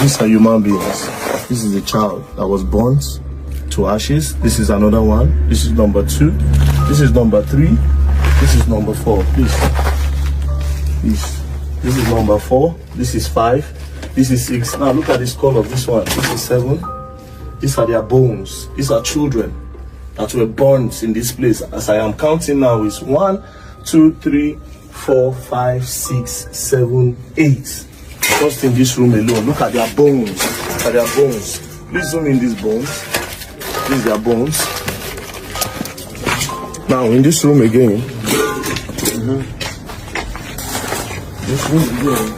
These are human beings. This is a child that was burnt to ashes. This is another one. This is number 2. This is number 3. This is number 4. Please. This is number 4. This is 5. This is 6. Now look at the skull of this one. This is 7. These are their bones. These are children that were burnt in this place. As I am counting now is 1, 2, 3, 4, 5, 6, 7, 8. Just in this room alone. Look at their bones. Look at their bones. Please zoom in these bones. These are their bones. Now in this room again. This room again.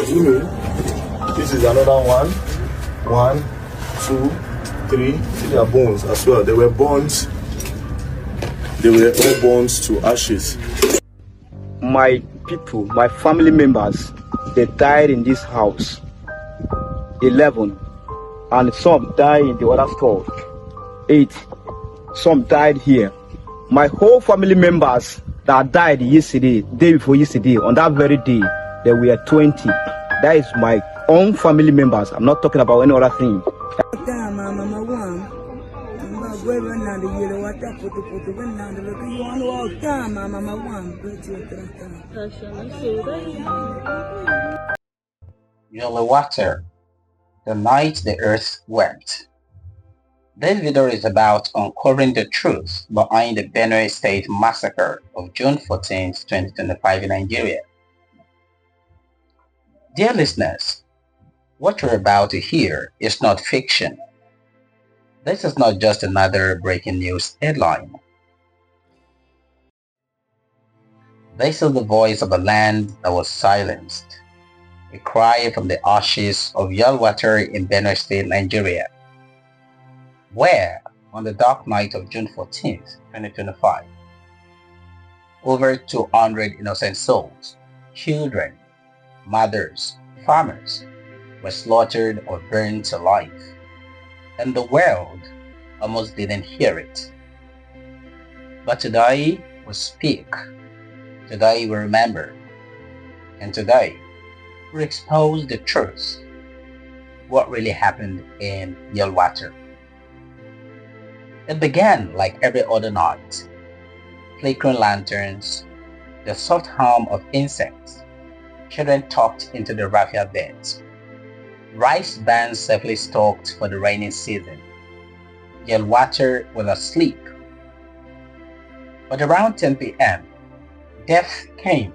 Zoom in. This is another one. 1, 2, 3. These are bones as well. They were burnt. They were all burnt to ashes. My people, my family members, they died in this house. 11. And some died in the other store. 8. Some died here. My whole family members that died yesterday, day before yesterday, on that very day, there were 20. That is my own family members. I'm not talking about any other thing. Yelewata, the night the earth wept. This video is about uncovering the truth behind the Benue State massacre of June 14, 2025 in Nigeria. Dear listeners, what you're about to hear is not fiction. This is not just another breaking news headline. This is the voice of a land that was silenced, a cry from the ashes of Yelwata in Benue State, Nigeria, where, on the dark night of June 14, 2025, over 200 innocent souls, children, mothers, farmers, were slaughtered or burned alive, and the world almost didn't hear it. But today we speak, today we remember, and today we expose the truth, what really happened in Yelwata. It began like every other night. Flickering lanterns, the soft hum of insects, children tucked into the raffia beds, rice bands safely stocked for the rainy season. Yelwata was asleep. But around 10 p.m., death came,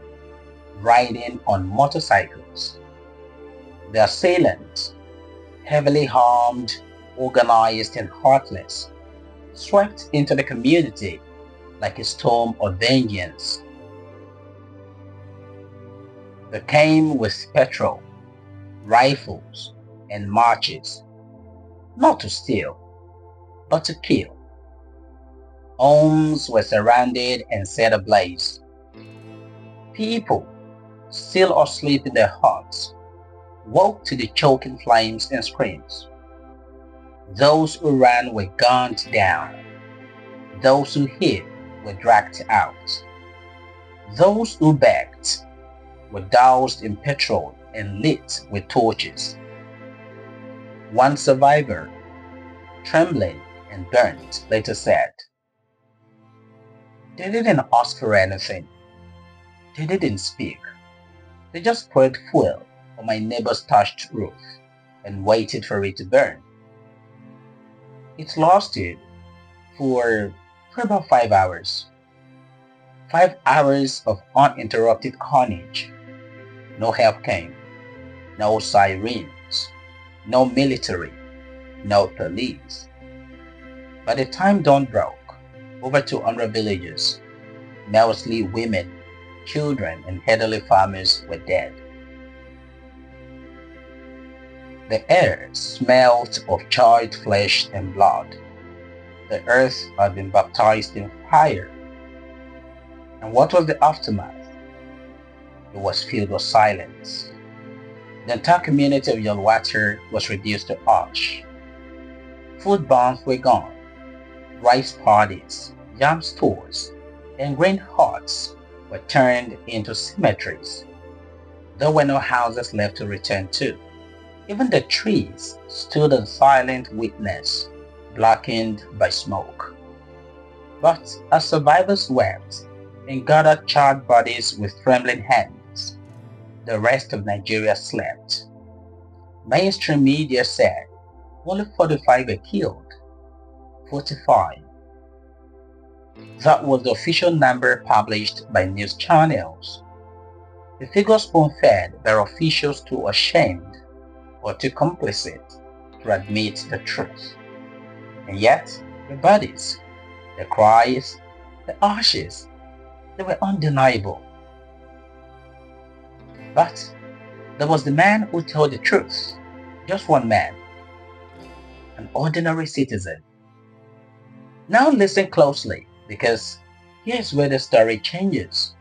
riding on motorcycles. The assailants, heavily armed, organized and heartless, swept into the community like a storm of vengeance. They came with petrol, rifles, and marches, not to steal, but to kill. Homes were surrounded and set ablaze. People, still asleep in their huts, woke to the choking flames and screams. Those who ran were gunned down. Those who hid were dragged out. Those who begged were doused in petrol and lit with torches. One survivor, trembling and burnt, later said, "They didn't ask for anything. They didn't speak. They just poured fuel on my neighbor's thatched roof and waited for it to burn. It lasted for about 5 hours. 5 hours of uninterrupted carnage. No help came. No sirens. No military. No police. By the time dawn broke, over 200 villagers, mostly women, children, and elderly farmers were dead. The air smelled of charred flesh and blood. The earth had been baptized in fire. And what was the aftermath? It was filled with silence. The entire community of Yelwata was reduced to ash. Food banks were gone. Rice parties, yam stores, and grain huts were turned into cemeteries. There were no houses left to return to. Even the trees stood in silent witness, blackened by smoke. But as survivors wept and gathered charred bodies with trembling hands, the rest of Nigeria slept. Mainstream media said only 45 were killed. 45. That was the official number published by news channels. The figures spoon-fed by officials too ashamed or too complicit to admit the truth. And yet, the bodies, the cries, the ashes, they were undeniable. But there was the man who told the truth. Just one man. An ordinary citizen. Now listen closely, because here's where the story changes.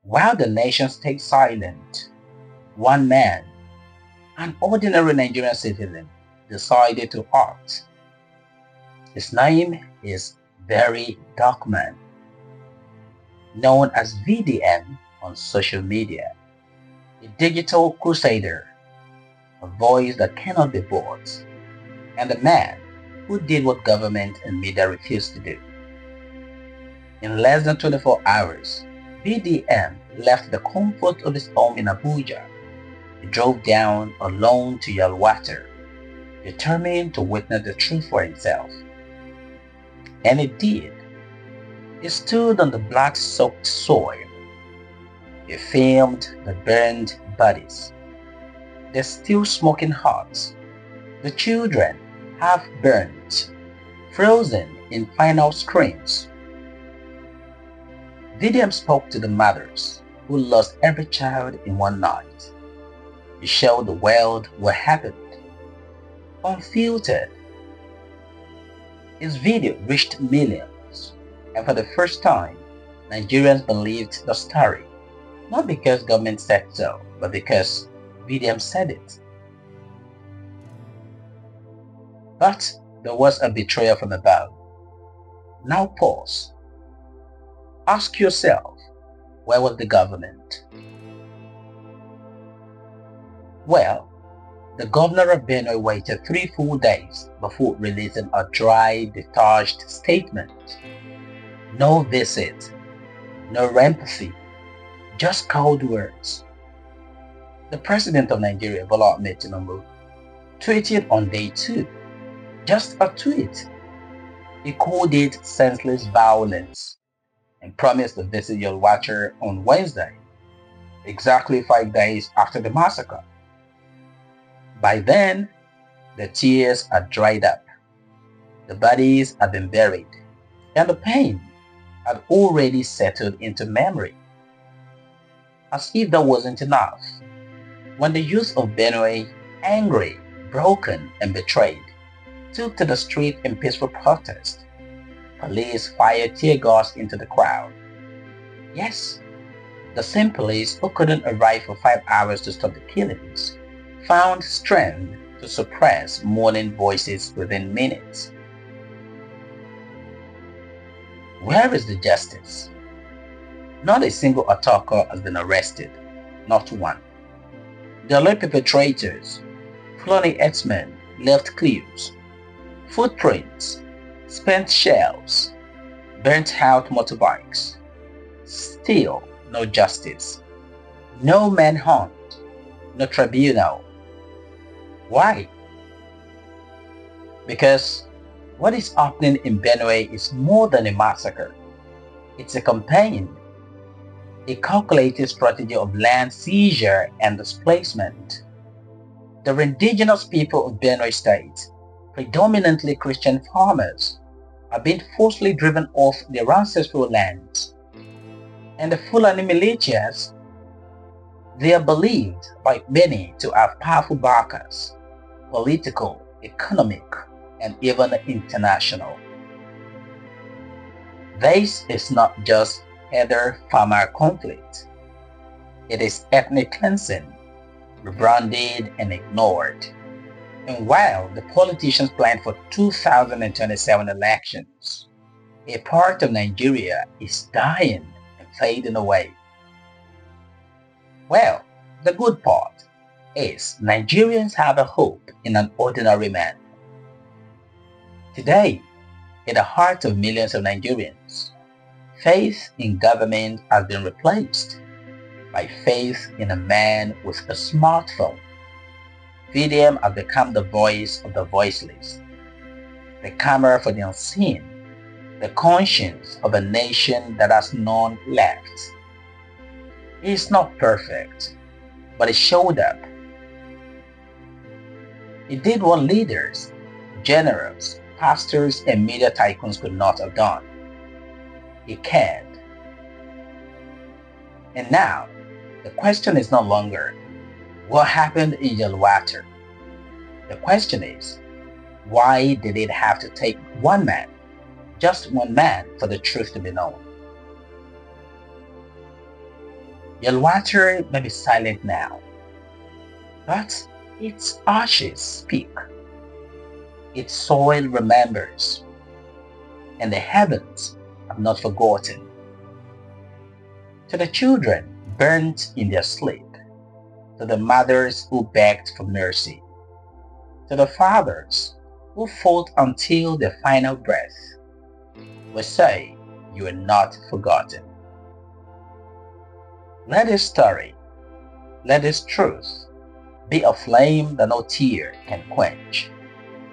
While the nation stayed silent, one man, an ordinary Nigerian citizen, decided to act. His name is Very Dark Man, known as VDM on social media, a digital crusader, a voice that cannot be bought, and a man who did what government and media refused to do. In less than 24 hours, BDM left the comfort of his home in Abuja. He drove down alone to Yelwata, determined to witness the truth for himself. And he did. He stood on the blood-soaked soil. He filmed the burned bodies, the still smoking hearts, the children half burnt, frozen in final screams. VDM spoke to the mothers who lost every child in one night. He showed the world what happened, unfiltered. His video reached millions, and for the first time, Nigerians believed the story, not because government said so, but because VDM said it. But there was a betrayal from above. Now pause. Ask yourself, where was the government? Well, the governor of Benue waited 3 full days before releasing a dry, detached statement. No visit, no empathy, just cold words. The president of Nigeria, Bola Ahmed Tinubu, tweeted on day 2. Just a tweet. He called it senseless violence and promised to visit Yelwata on Wednesday, exactly 5 days after the massacre. By then, the tears had dried up, the bodies had been buried, and the pain had already settled into memory. As if that wasn't enough, when the youth of Benue, angry, broken, and betrayed, took to the street in peaceful protest, police fired tear gas into the crowd. Yes, the same police who couldn't arrive for 5 hours to stop the killings found strength to suppress mourning voices within minutes. Where is the justice? Not a single attacker has been arrested, not one. The alleged perpetrators, Fulani herdsmen, left clues, footprints, spent shells, burnt out motorbikes. Still no justice, no manhunt, no tribunal. Why? Because what is happening in Benue is more than a massacre. It's a campaign, a calculated strategy of land seizure and displacement. The indigenous people of Benue State, predominantly Christian farmers, are being forcibly driven off their ancestral lands. And the Fulani militias, they are believed by many to have powerful backers, political, economic, and even international. This is not just herder-farmer conflict. It is ethnic cleansing, rebranded and ignored. And while the politicians plan for 2027 elections, a part of Nigeria is dying and fading away. Well, the good part, is Nigerians have a hope in an ordinary man. Today, in the heart of millions of Nigerians, faith in government has been replaced by faith in a man with a smartphone. VDM has become the voice of the voiceless, the camera for the unseen, the conscience of a nation that has none left. It is not perfect, but it showed up. It did what leaders, generals, pastors, and media tycoons could not have done. It cared. And now, the question is no longer, what happened in Yelwata? The question is, why did it have to take one man, just one man, for the truth to be known? Yelwata may be silent now, but its ashes speak. Its soil remembers, and the heavens have not forgotten. To the children burnt in their sleep, to the mothers who begged for mercy, to the fathers who fought until their final breath, we say you are not forgotten. Let this story, let this truth be a flame that no tear can quench.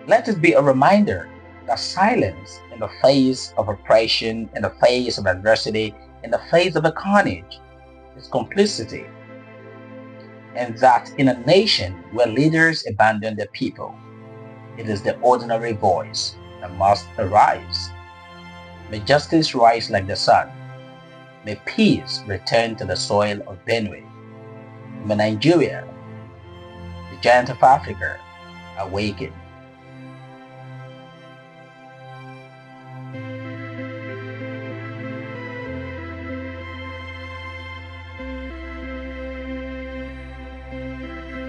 Let it be a reminder that silence in the face of oppression, in the face of adversity, in the face of a carnage is complicity. And that in a nation where leaders abandon their people, it is the ordinary voice that must arise. May justice rise like the sun. May peace return to the soil of Benue. May Nigeria, the giant of Africa, awaken.